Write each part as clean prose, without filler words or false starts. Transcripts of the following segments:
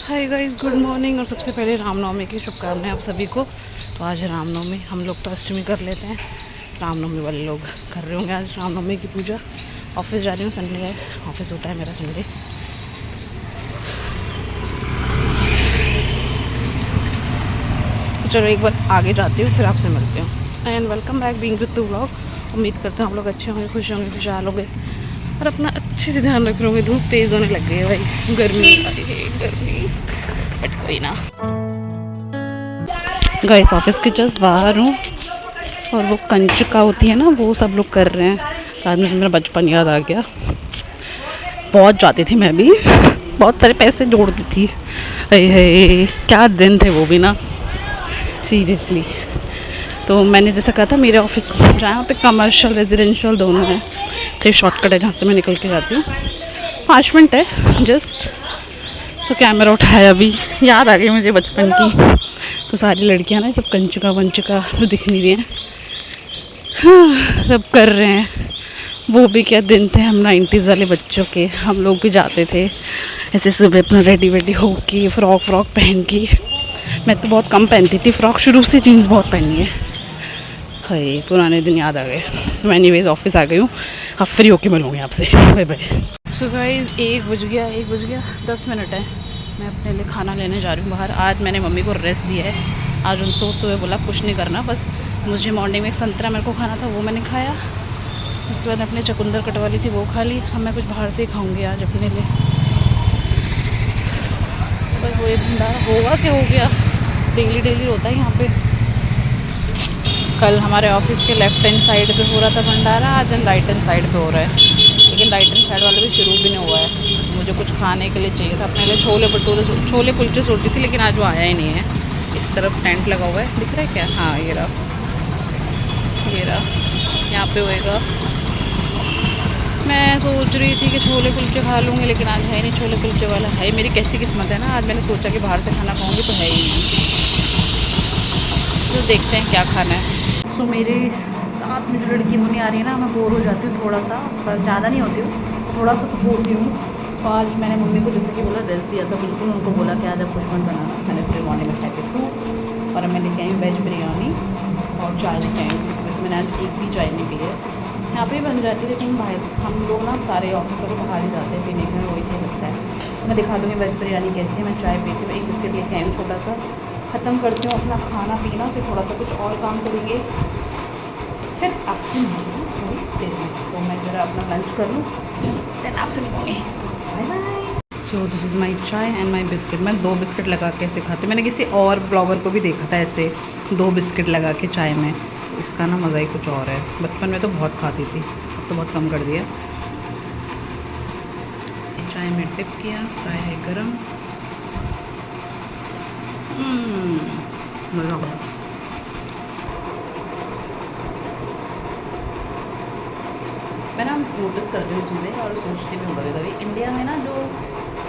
Hi guys, good morning. और सबसे पहले रामनवमी की शुभकामनाएं आप सभी को। तो आज है रामनवमी, हम लोग तो अष्टमी कर लेते हैं, रामनवमी वाले लोग कर रहे होंगे आज रामनवमी की पूजा। ऑफिस जा रही हूँ, संडे है, ऑफिस होता है मेरा संडे। तो चलो एक बार आगे जाती हूँ, फिर आपसे मिलती हूँ। And welcome back being with two vlog. उम्मीद करते हैं आप लोग अच्छे होंगे, खुश होंगे, खुशहाल होंगे और अपना अच्छे से ध्यान रख रहे होंगे। धूप तेज़ होने लग गई है भाई, गर्मी गर्मी, बट कोई ना। गाइस ऑफिस के जस्ट बाहर हूँ और वो कंचका होती है ना, वो सब लोग कर रहे हैं। तो आज मुझे मेरा बचपन याद आ गया। बहुत जाती थी मैं भी, बहुत सारे पैसे जोड़ती थी। अरे क्या दिन थे वो भी ना, सीरियसली। तो मैंने जैसा कहा था, मेरे ऑफिस जहाँ पे कमर्शियल रेजिडेंशियल दोनों हैं, तो शॉर्टकट है जहाँ से मैं निकल के जाती हूँ। 5 मिनट है जस्ट। तो कैमरा उठाया, अभी याद आ गई मुझे बचपन की। तो सारी लड़कियां ना सब कंचका वंचका तो दिख नहीं रही हैं, हाँ, सब कर रहे हैं। वो भी क्या दिन थे हम 90s वाले बच्चों के। हम लोग भी जाते थे ऐसे सुबह अपना रेडी वेडी हो के, फ्रॉक पहन के। मैं तो बहुत कम पहनती थी फ्रॉक, शुरू से जीन्स बहुत पहनी है। हाय पुराने दिन याद आ गए। तो मैं एनीवेज ऑफिस आ गई हूँ, अब फ्री होके मिलूँगी आपसे। Bye bye. सो गाइस 1 बज गया 10 मिनट है। मैं अपने लिए खाना लेने जा रही हूँ बाहर। आज मैंने मम्मी को रेस्ट दिया है। आज उनसे सुबह बोला कुछ नहीं करना, बस मुझे मॉर्निंग में एक संतरा मेरे को खाना था, वो मैंने खाया। उसके बाद अपने चकुंदर कटवाली थी, वो खा ली। अब मैं कुछ बाहर से ही खाऊंगी आज अपने लिए। बस वो ये भंडारा होगा कि हो गया, डेली डेली होता है यहाँ पे। कल हमारे ऑफिस के लेफ्ट हैंड साइड पे हो रहा था भंडारा, आज राइट हैंड साइड पे हो रहा है। लेकिन राइट हैंड साइड वाला भी शुरू भी नहीं हुआ है। मुझे कुछ खाने के लिए चाहिए था अपने लिए, छोले भटूरे, छोले कुलचे सोचती थी, लेकिन आज वो आया ही नहीं है। इस तरफ टेंट लगा हुआ है, दिख रहा है क्या? हाँ ये रहा, यहाँ पे होएगा। मैं सोच रही थी कि छोले कुलचे खा लूँगी, लेकिन आज है नहीं छोले कुलचे वाला। है मेरी कैसी किस्मत है ना, आज मैंने सोचा कि बाहर से खाना खाऊंगी, तो है ही नहीं। तो देखते हैं क्या खाना है। सो मेरे साथ में जो लड़की वो नहीं आ रही है ना, मैं बोर हो जाती हूँ थोड़ा सा, पर ज़्यादा नहीं होती हूँ, थोड़ा सा तो होती हूँ। तो आज मैंने मम्मी को जैसे कि बोला रेस्ट दिया था बिल्कुल, उनको बोला कि आज आप कुछ मत बनाना। मैंने सुबह मॉर्निंग में खाए थे फ्रूट्स, और मैं लेके आई हूँ वेज बिरयानी और चाय लेके आई हूँ। उसमें से मैंने आज एक भी चाय नहीं पी है। यहाँ पे ही बन जाती है, लेकिन भाई हम लोग ना सारे ऑफिस वाले बाहर ही जाते हैं पीने में, वही सही लगता है। मैं दिखा दूँगी वेज बिरयानी कैसी है। मैं चाय पीती हूँ, एक बिस्किट लेके आई हूँ छोटा सा। ख़त्म करती हूँ अपना खाना पीना, फिर थोड़ा सा कुछ और काम करेंगे, फिर आपसे मिलूँगी थोड़ी देर में। तो मैं ज़रा अपना लंच कर लूँ, देन आपसे मिलूँगी। Bye bye. So this is my chai and my biscuit. मैं 2 बिस्किट लगा के ऐसे खाती हूँ। मैंने किसी और ब्लॉगर को भी देखा था ऐसे 2 बिस्किट लगा के चाय में। इसका ना मज़ा ही कुछ और है। बचपन में तो बहुत खाती थी, अब तो बहुत कम कर दिया। चाय में डिप किया, चाय है गरम। मज़ा आ गया। मैं ना नोटिस करती हूँ चीज़ें और सोचती भी हूँ कभी कभी, इंडिया में ना जो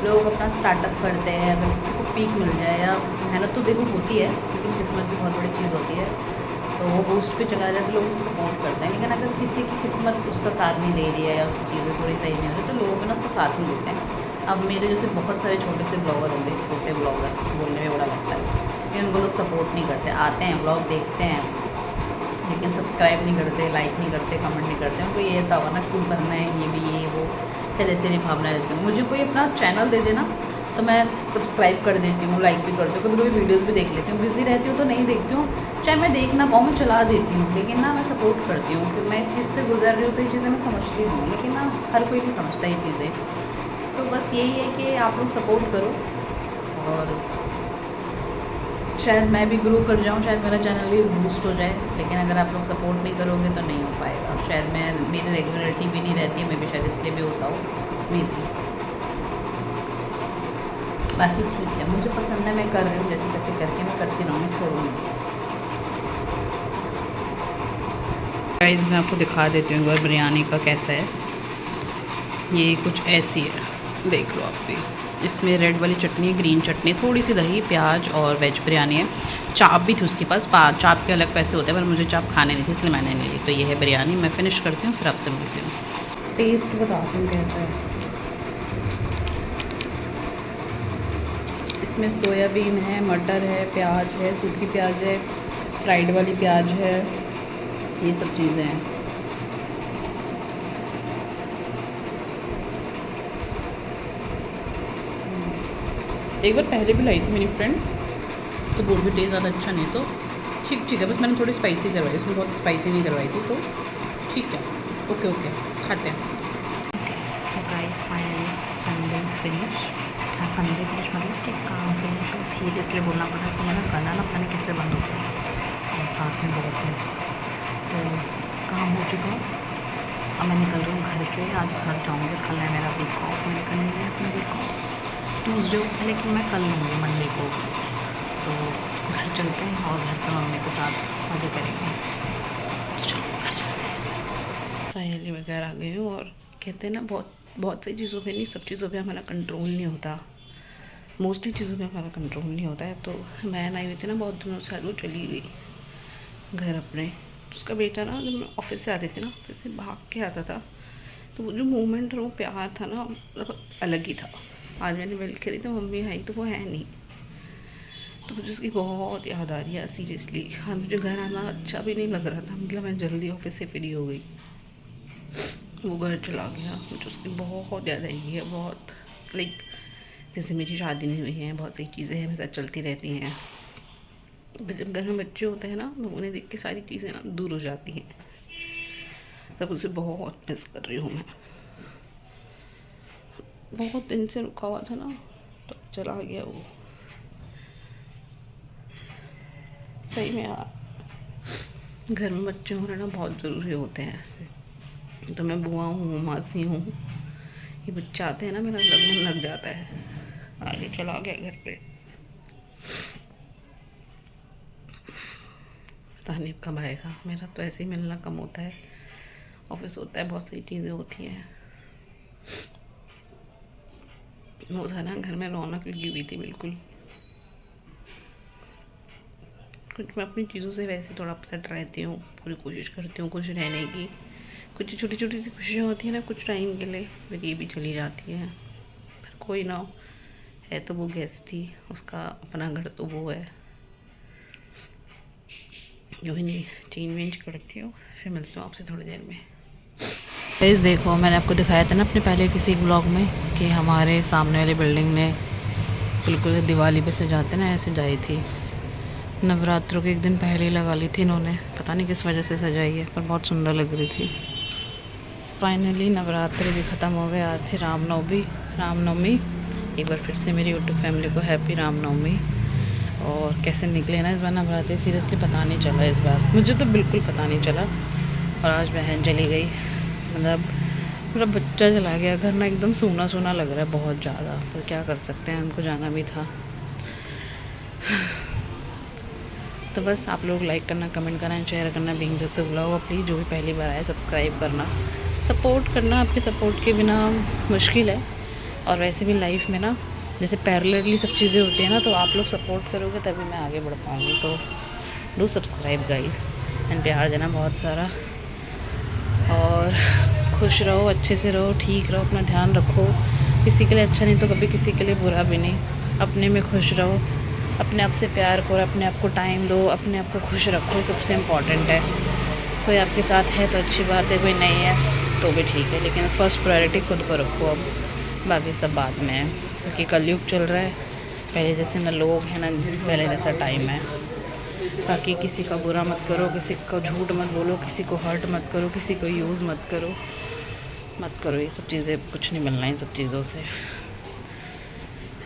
लोग अपना स्टार्टअप करते हैं, अगर किसी को पीक मिल जाए, या मेहनत तो देखो होती है, लेकिन किस्मत भी बहुत बड़ी चीज़ होती है। तो वो बूस्ट पे चला जाए तो लोग उसे सपोर्ट करते हैं। लेकिन अगर किसी की किस्मत उसका साथ नहीं दे रही है, या उसकी चीज़ें थोड़ी सही नहीं हो रही, तो लोग ना उसका साथ नहीं देते हैं। अब मेरे जैसे बहुत सारे छोटे से ब्लॉगर होंगे, छोटे ब्लॉगर बोलने में बड़ा लगता है, लेकिन उनको लोग सपोर्ट नहीं करते। आते हैं ब्लॉग देखते हैं, लेकिन सब्सक्राइब नहीं करते, लाइक नहीं करते, कमेंट नहीं करते। उनको ये था ना क्यों करना है ये भी, ये वो, फिर ऐसे नहीं भावना देती हूँ। मुझे कोई अपना चैनल दे देना तो मैं सब्सक्राइब कर देती हूँ, लाइक भी करती हूँ, कभी कभी वीडियोस भी देख लेती हूँ। बिज़ी रहती हूँ तो नहीं देखती हूँ, चाहे मैं देख ना पाऊँ, मैं चला देती हूँ, लेकिन ना मैं सपोर्ट करती हूँ कि मैं इस चीज़ से गुजर रही हूँ, तो ये चीज़ें मैं समझती हूँ। लेकिन ना हर कोई नहीं समझता ये चीज़ें। तो बस यही है कि आप लोग सपोर्ट करो, और शायद मैं भी ग्रो कर जाऊँ, शायद मेरा चैनल भी बूस्ट हो जाए। लेकिन अगर आप लोग सपोर्ट नहीं करोगे तो नहीं हो पाएगा। शायद मेरी रेगुलरिटी भी नहीं रहती है, मैं भी शायद इसलिए भी होता हूँ, मे भी। बाकी ठीक है, मुझे पसंद है, मैं कर रही हूँ, जैसे तैसे करके मैं करती रहूँगी, छोड़ूंगी। गाइस मैं आपको दिखा देती हूँ एक बार बिरयानी का कैसा है। ये कुछ ऐसी है, देख लो आप भी। इसमें रेड वाली चटनी, ग्रीन चटनी, थोड़ी सी दही, प्याज और वेज बिरयानी है। चाप भी थी उसके पास, चाप के अलग पैसे होते हैं, पर मुझे चाप खाने नहीं थे, इसलिए मैंने नहीं ली। तो ये है बिरयानी, मैं फिनिश करती हूँ, फिर आपसे मिलती हूँ। टेस्ट बताती हूँ कैसा है। इसमें सोयाबीन है, मटर है, प्याज है, सूखी प्याज है, फ्राइड वाली प्याज है, ये सब चीज़ें हैं। एक बार पहले भी लाई थी मेरी फ्रेंड, तो वो भी टेस्ट ज़्यादा अच्छा नहीं, तो ठीक है, बस मैंने थोड़ी स्पाइसी करवाई, उसमें बहुत स्पाइसी नहीं करवाई थी, तो ठीक है। ओके खाते हैं। तो गाइस फाइनली संडे फिनिश। हाँ, संडे फिनिश मतलब कि काम फिनिश हो थी, इसलिए बोलना पड़ा। तो मेरा गला ना पता नहीं कैसे बंद हो गया, और साथ में बॉस है, तो काम हो चुका। अब मैं निकल रही हूँ घर के, आज घर जाऊँगी। कल है मेरा वीक ऑफ, मैंने कल नहीं है अपना वीक ऑफ, ट्यूसडे को, लेकिन मैं कल लूँगी मंडे को। तो घर चलते हैं और घर पर मम्मी के साथ मज़े करेंगे। तो चलो घर चलते हैं। फाइनली मैं घर आ गई हूँ, और कहते हैं ना बहुत सी चीज़ों पे नहीं, सब चीज़ों पे हमारा कंट्रोल नहीं होता, मोस्टली चीज़ों पे हमारा कंट्रोल नहीं होता है। तो मैं आई हुई थी ना बहुत दिनों से, वो चली गई घर अपने। उसका बेटा ना, जब मैं ऑफिस से आती थी ना, ऑफिस से भाग के आता था, तो वो जो मोमेंट और वो प्यार था ना, मतलब अलग ही था। आज मैंने बेल खेली तो मम्मी आई, तो वो है नहीं, तो मुझे उसकी बहुत याद आ रही है सीरियसली। हाँ, मुझे घर आना अच्छा भी नहीं लग रहा था, मतलब मैं जल्दी ऑफिस से फ्री हो गई, वो घर चला गया, मुझे उसकी बहुत याद आई है, बहुत। लाइक जैसे मेरी शादी नहीं हुई है, बहुत सी चीज़ें हमेशा चलती रहती हैं, जब घर में बच्चे होते हैं ना, तो उन्हें देख के सारी चीज़ें ना दूर हो जाती हैं। तब उसे बहुत मिस कर रही हूँ मैं, बहुत दिन से रुका हुआ था ना, तो चला गया वो। सही में यार, घर में बच्चे होना ना बहुत ज़रूरी होते हैं। तो मैं बुआ हूँ, मासी हूँ, ये बच्चे आते हैं ना, मेरा मन लग जाता है। आगे चला गया घर पे, पता नहीं कब आएगा। मेरा तो ऐसे ही मिलना कम होता है, ऑफिस होता है, बहुत सारी चीज़ें होती हैं। वो था ना, घर में रौनक लगी हुई थी बिल्कुल। कुछ मैं अपनी चीज़ों से वैसे थोड़ा अपसेट रहती हूँ, पूरी कोशिश करती हूँ खुश रहने की। कुछ छोटी छोटी सी खुशियाँ होती हैं ना कुछ टाइम के लिए, फिर ये भी चली जाती हैं। पर कोई ना हो, है तो वो गेस्ट ही, उसका अपना घर तो वो है। जो ही नहीं, चेंज वेंज करती हूँ, फिर मिलती हूँ आपसे थोड़ी देर में। गाइस देखो, मैंने आपको दिखाया था ना अपने पहले किसी ब्लॉग में कि हमारे सामने वाली बिल्डिंग ने बिल्कुल दिवाली पे सजाते ना, ऐसे सजाई थी। नवरात्रों के एक दिन पहले ही लगा ली थी इन्होंने, पता नहीं किस वजह से सजाई है, पर बहुत सुंदर लग रही थी। फाइनली नवरात्रि भी ख़त्म हो गए, आज थी रामनवमी। एक बार फिर से मेरी यूट्यूब फैमिली को हैप्पी रामनवमी। और कैसे निकले ना इस बार नवरात्रि, सीरियसली पता नहीं चला इस बार, मुझे तो बिल्कुल पता नहीं चला। और आज बहन चली गई, मतलब मेरा बच्चा चला गया, घर ना एकदम सूना सूना लग रहा है बहुत ज़्यादा, पर क्या कर सकते हैं, उनको जाना भी था। तो बस आप लोग लाइक करना, कमेंट करना, शेयर करना, बीइंग द व्लॉग, और प्लीज़ जो भी पहली बार आए सब्सक्राइब करना, सपोर्ट करना। आपके सपोर्ट के बिना मुश्किल है, और वैसे भी लाइफ में ना जैसे पैरेलली सब चीज़ें होती हैं ना, तो आप लोग सपोर्ट करोगे तभी मैं आगे बढ़ पाऊँगी। तो डू सब्सक्राइब गाइस, एंड प्यार देना बहुत सारा, और खुश रहो, अच्छे से रहो, ठीक रहो, अपना ध्यान रखो। किसी के लिए अच्छा नहीं तो कभी किसी के लिए बुरा भी नहीं, अपने में खुश रहो, अपने आप से प्यार करो, अपने आप को टाइम दो, अपने आप को खुश रखो, सबसे इम्पॉर्टेंट है। कोई आपके साथ है तो अच्छी बात है, कोई नहीं है तो भी ठीक है, लेकिन फर्स्ट प्रायोरिटी खुद को रखो, अब बाकी सब बाद में है। क्योंकि कलयुग चल रहा है, पहले जैसे ना लोग हैं ना पहले जैसा टाइम है। बाकी किसी का बुरा मत करो, किसी को झूठ मत बोलो, किसी को हर्ट मत करो, किसी को यूज़ मत करो, ये सब चीज़ें, कुछ नहीं मिलना इन सब चीज़ों से।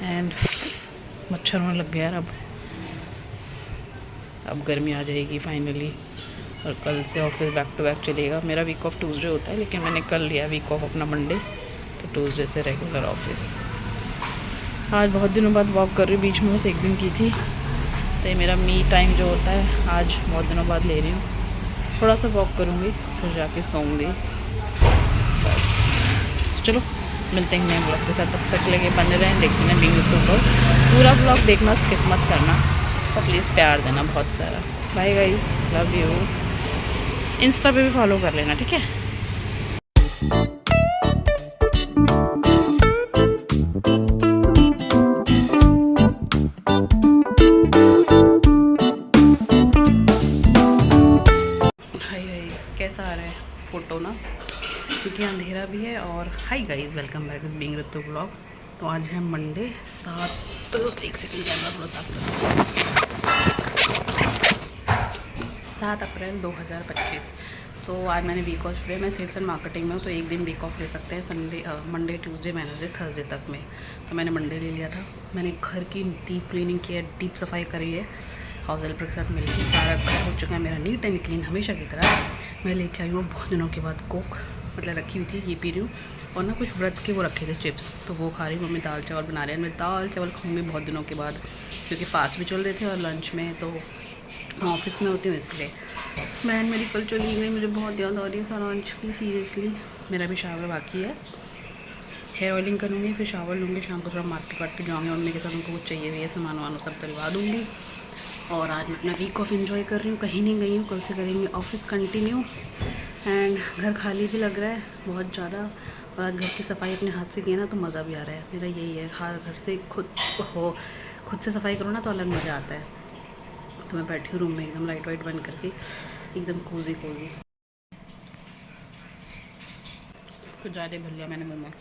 एंड मच्छर होने लग गया यार, अब गर्मी आ जाएगी फाइनली, और कल से ऑफिस बैक टू बैक चलेगा। मेरा वीक ऑफ ट्यूसडे होता है, लेकिन मैंने कल लिया वीक ऑफ अपना मंडे, तो ट्यूसडे से रेगुलर ऑफिस। आज बहुत दिनों बाद वॉक कर रही हूँ, बीच में बस एक दिन की थी, तो ये मेरा मी टाइम जो होता है आज बहुत दिनों बाद ले रही हूँ। थोड़ा सा वॉक करूँगी, फिर जाके सोऊंगी बस। चलो मिलते हैं नए ब्लॉग के साथ, तब तक लगे बने रहें, देखते हैं बीइंग द ऊपर। पूरा ब्लॉग देखना, स्किप मत करना, और प्लीज़ प्यार देना बहुत सारा। Bye guys, love you. Insta पे भी फॉलो कर लेना, ठीक है। क्योंकि अंधेरा भी है। और hi guys, welcome back to being Ritu blog. तो आज है मंडे 1 सेकंड कैमरा थोड़ा साफ करो, 7 अप्रैल 2025। तो आज मैंने वीक ऑफ लिया। मैं सेल्स एंड मार्केटिंग में हूँ, तो एक दिन वीक ऑफ ले सकते हैं, Sunday Monday Tuesday Wednesday Thursday तक में। तो मैंने मंडे ले लिया था। मैंने घर की डीप क्लीनिंग की है, डीप सफाई करी है हाउस हेल्पर के साथ मिलकर। सारा घर हो चुका है मेरा नीट एंड क्लीन हमेशा की तरह। मैं लेके आई हूँ बहुत दिनों के बाद कोक, मतलब रखी हुई थी, ये पी रही हूँ। और ना कुछ व्रत के वो रखे थे चिप्स, तो वो खा रही हूँ। मम्मी दाल चावल बना रहे हैं, मैं दाल चावल खाऊंगी बहुत दिनों के बाद, क्योंकि फास्ट भी चल रहे थे और लंच में तो ऑफिस में होती हूँ इसलिए। बहन मेरी कल चली गई, मुझे बहुत याद आ रही है सारांश की, सीरियसली। मेरा भी शावर बाकी है, हेयर ऑयलिंग करूँगी, फिर शावर लूँगी, शाम को थोड़ा मार्केट वार्केट जाऊँगी, मम्मी के साथ उनको कुछ चाहिए भी है, सामान वामान सब दिलवा दूँगी। और आज मैं अपना वीक ऑफ एंजॉय कर रही हूँ, कहीं नहीं गई हूँ। कल से करेंगे ऑफिस कंटिन्यू। एंड घर खाली भी लग रहा है बहुत ज़्यादा। और आज घर की सफाई अपने हाथ से की है ना, तो मज़ा भी आ रहा है। मेरा यही है, हर घर से खुद से सफाई करो ना तो अलग मज़ा आता है। तो मैं बैठी हूँ रूम में एकदम लाइट वाइट बंद करके, एकदम कोजी। कुछ ज़्यादा भर लिया मैंने मुँह में।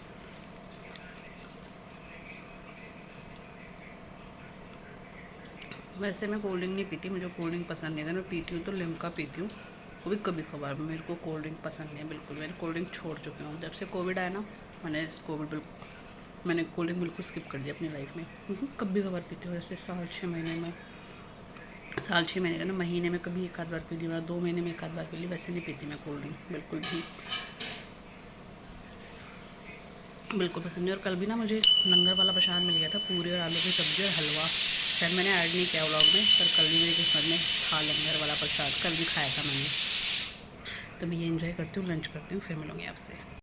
वैसे मैं कोल्ड ड्रिंक नहीं पीती, मुझे कोल्ड ड्रिंक पसंद नहीं है। अगर मैं पीती हूँ तो लिम्का पीती हूँ, वो भी कभी कभार। मेरे को कोल्ड ड्रिंक पसंद नहीं है बिल्कुल। मैंने कोल्ड ड्रिंक छोड़ चुकी हूँ जब से कोविड आया ना। मैंने कोल्ड ड्रिंक बिल्कुल स्किप कर दिया अपनी लाइफ में। कभी कभार पीती हूँ, जैसे साल 6 महीने का ना, महीने में कभी एक आध बार पी ली, 2 महीने में एक आध बार पी ली। वैसे नहीं पीती मैं कोल्ड ड्रिंक बिल्कुल पसंद नहीं। और कल भी ना मुझे लंगर वाला प्रसाद मिल गया था, पूरी और आलू की सब्ज़ी और हलवा। शायद मैंने ऐड नहीं किया व्लॉग में, पर कल भी मेरी किस्मत में था लंगर वाला प्रसाद, कल भी खाया था मैंने। तो मैं ये एंजॉय करती हूँ, लंच करती हूँ, फिर मिलूँगी आपसे।